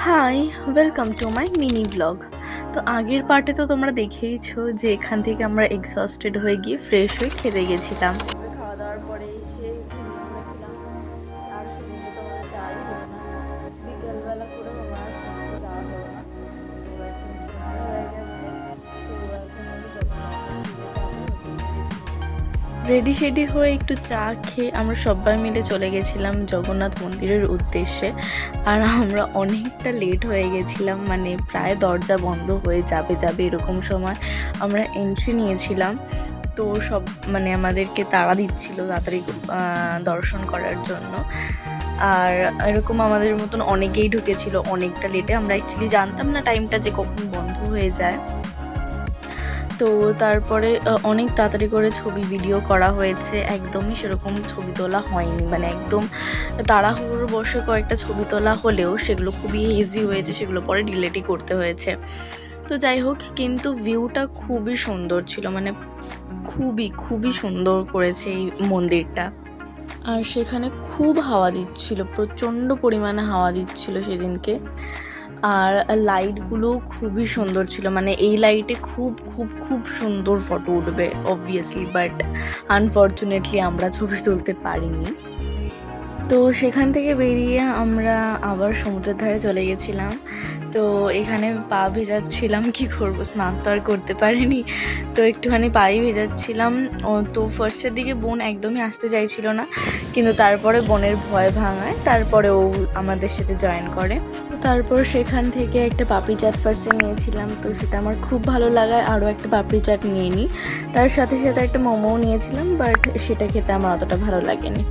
High, welcome to my mini blog. তো আগের পার্টে তো তোমরা দেখেইছো যে এখান থেকে আমরা এক্সস্টেড হয়ে গিয়ে ফ্রেশ হয়ে খেতে গেছিলাম। খাওয়া দাওয়ার পরে এসে ঘুমিয়ে পড়েছিলাম, আর সমুদ্রে তো আমাদের যাওয়াই হলো না। বিকেলবেলা করে আমার সমুদ্রে যাওয়া হলো না। তো এখন সন্ধ্যা হয়ে গেছে, তো এখন আমি রেডি শেডি হয়ে একটু চা খেয়ে আমরা সবাই মিলে চলে গেছিলাম জগন্নাথ মন্দিরের উদ্দেশ্যে। আর আমরা অনেকটা লেট হয়ে গেছিলাম, মানে প্রায় দরজা বন্ধ হয়ে যাবে এরকম সময় আমরা এন্ট্রি নিয়েছিলাম। তো সব মানে আমাদেরকে তাড়া দিচ্ছিল তাড়াতাড়ি দর্শন করার জন্য। আর এরকম আমাদের মতন অনেকেই ঢুকেছিল অনেকটা লেটে। আমরা অ্যাকচুয়ালি জানতাম না টাইমটা যে কখন বন্ধ হয়ে যায়। তো তারপরে অনেক তাড়াতাড়ি করে ছবি ভিডিও করা হয়েছে, একদমই সেরকম ছবি তোলা হয়নি, মানে একদম তাড়াহুড়োর বসে কয়েকটা ছবি তোলা হলেও সেগুলো খুবই ইজি হয়েছে, সেগুলো পরে ডিলেটই করতে হয়েছে। তো যাই হোক, কিন্তু ভিউটা খুবই সুন্দর ছিল, মানে খুবই সুন্দর করেছে এই মন্দিরটা। আর সেখানে খুব হাওয়া দিচ্ছিল, প্রচণ্ড পরিমাণে হাওয়া দিচ্ছিল সেদিনকে। আর লাইটগুলো খুবই সুন্দর ছিল, মানে এই লাইটে খুব সুন্দর ফটো উঠবে অবভিয়াসলি, বাট আনফর্চুনেটলি আমরা ছবি তুলতে পারিনি। তো সেখান থেকে বেরিয়ে আমরা আবার সমুদ্রের ধারে চলে গেছিলাম। তো এখানে পা ভেজাচ্ছিলাম, কি করবো, স্নান তো আর করতে পারিনি, তো একটুখানি পাই ভেজাচ্ছিলাম। তো ফার্স্টের দিকে বোন একদমই আসতে চাইছিল না, কিন্তু তারপরে বোনের ভয় ভাঙায় তারপরে ও আমাদের সাথে জয়েন করে। তারপর সেখান থেকে একটা পাপড়ি চাট ফার্স্টে নিয়েছিলাম, তো সেটা আমার খুব ভালো লাগায় আরও একটা পাপড়ি চাট নিয়ে নিই। তার সাথে সাথে একটা মোমোও নিয়েছিলাম, বাট সেটা খেতে আমার অতটা ভালো লাগেনি।